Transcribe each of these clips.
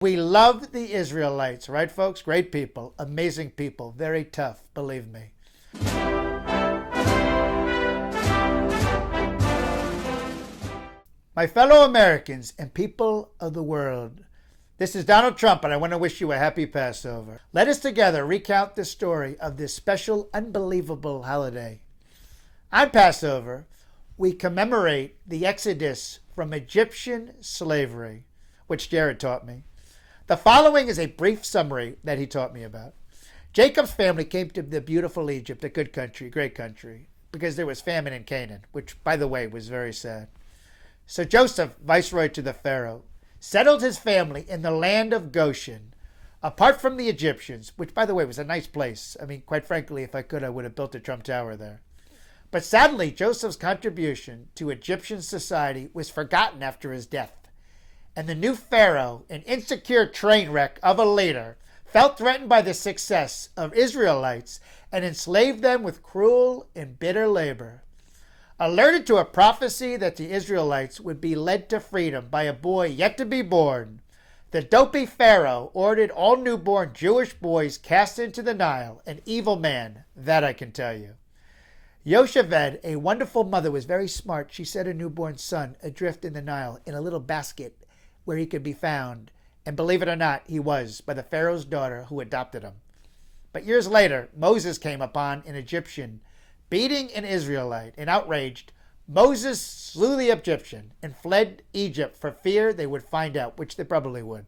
We love the Israelites, right, folks? Great people, amazing people, very tough, believe me. My fellow Americans and people of the world, this is Donald Trump, and I want to wish you a happy Passover. Let us together recount the story of this special, unbelievable holiday. On Passover, we commemorate the Exodus from Egyptian slavery, which Jared taught me. The following is a brief summary that he taught me about. Jacob's family came to the beautiful Egypt, a good country, great country, because there was famine in Canaan, which, by the way, was very sad. So Joseph, viceroy to the Pharaoh, settled his family in the land of Goshen, apart from the Egyptians, which, by the way, was a nice place. I mean, quite frankly, if I could, I would have built a Trump Tower there. But sadly, Joseph's contribution to Egyptian society was forgotten after his death. And the new Pharaoh, an insecure train wreck of a leader, felt threatened by the success of Israelites and enslaved them with cruel and bitter labor. Alerted to a prophecy that the Israelites would be led to freedom by a boy yet to be born, the dopey Pharaoh ordered all newborn Jewish boys cast into the Nile, an evil man, that I can tell you. Yocheved, a wonderful mother, was very smart. She set her newborn son adrift in the Nile in a little basket where he could be found. And believe it or not, he was, by the Pharaoh's daughter who adopted him. But years later, Moses came upon an Egyptian beating an Israelite, and outraged, Moses slew the Egyptian and fled Egypt for fear they would find out, which they probably would.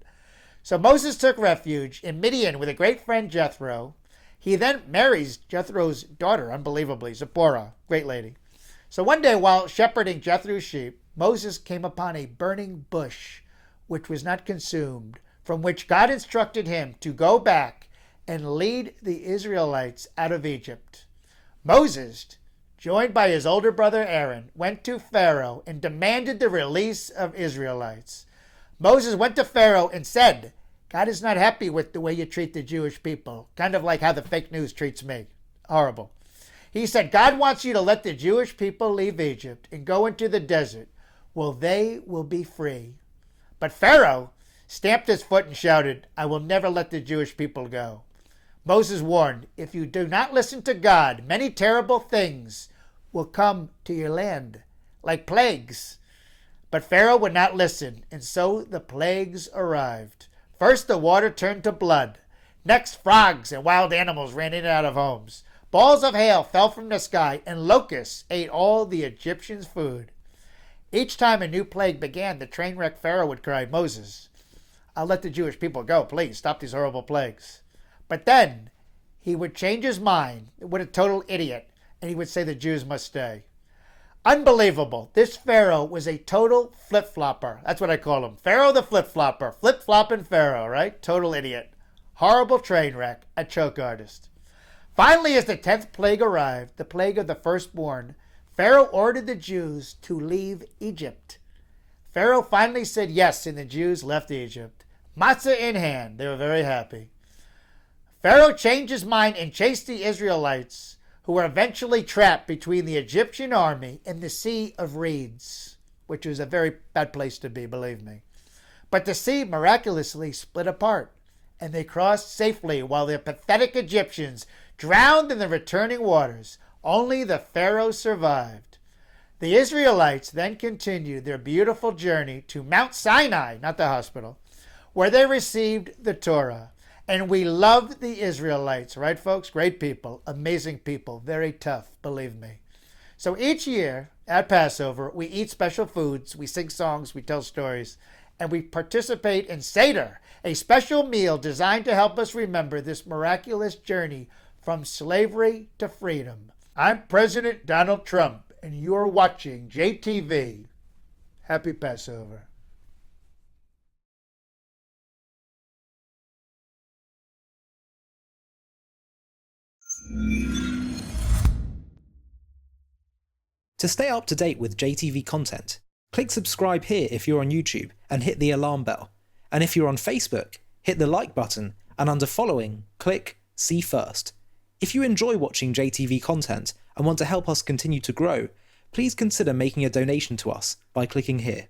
So Moses took refuge in Midian with a great friend Jethro. He then marries Jethro's daughter, unbelievably, Zipporah, great lady. So one day while shepherding Jethro's sheep, Moses came upon a burning bush, which was not consumed, from which God instructed him to go back and lead the Israelites out of Egypt. Moses, joined by his older brother Aaron, went to Pharaoh and demanded the release of Israelites. Moses went to Pharaoh and said, God is not happy with the way you treat the Jewish people, kind of like how the fake news treats me. Horrible. He said, God wants you to let the Jewish people leave Egypt and go into the desert. Well, they will be free. But Pharaoh stamped his foot and shouted, I will never let the Jewish people go. Moses warned, if you do not listen to God, many terrible things will come to your land, like plagues. But Pharaoh would not listen, and so the plagues arrived. First, the water turned to blood. Next, frogs and wild animals ran in and out of homes. Balls of hail fell from the sky, and locusts ate all the Egyptians' food. Each time a new plague began, the train wreck Pharaoh would cry, Moses, I'll let the Jewish people go. Please stop these horrible plagues. But then he would change his mind. What a total idiot. And he would say the Jews must stay. Unbelievable. This Pharaoh was a total flip-flopper. That's what I call him. Pharaoh the flip-flopper. Flip-flopping Pharaoh, right? Total idiot. Horrible train wreck. A choke artist. Finally, as the 10th plague arrived, the plague of the firstborn, Pharaoh ordered the Jews to leave Egypt. Pharaoh finally said yes, and the Jews left Egypt. Matzah in hand. They were very happy. Pharaoh changed his mind and chased the Israelites, who were eventually trapped between the Egyptian army and the Sea of Reeds, which was a very bad place to be, believe me. But the sea miraculously split apart, and they crossed safely while the pathetic Egyptians drowned in the returning waters. Only the Pharaoh survived. The Israelites then continued their beautiful journey to Mount Sinai, not the hospital, where they received the Torah. And we loved the Israelites, right, folks? Great people, amazing people, very tough, believe me. So each year at Passover, we eat special foods, we sing songs, we tell stories, and we participate in Seder, a special meal designed to help us remember this miraculous journey from slavery to freedom. I'm President Donald Trump, and you're watching JTV. Happy Passover. To stay up to date with JTV content, click subscribe here if you're on YouTube and hit the alarm bell. And if you're on Facebook, hit the like button, and under following, click see first. If you enjoy watching JTV content and want to help us continue to grow, please consider making a donation to us by clicking here.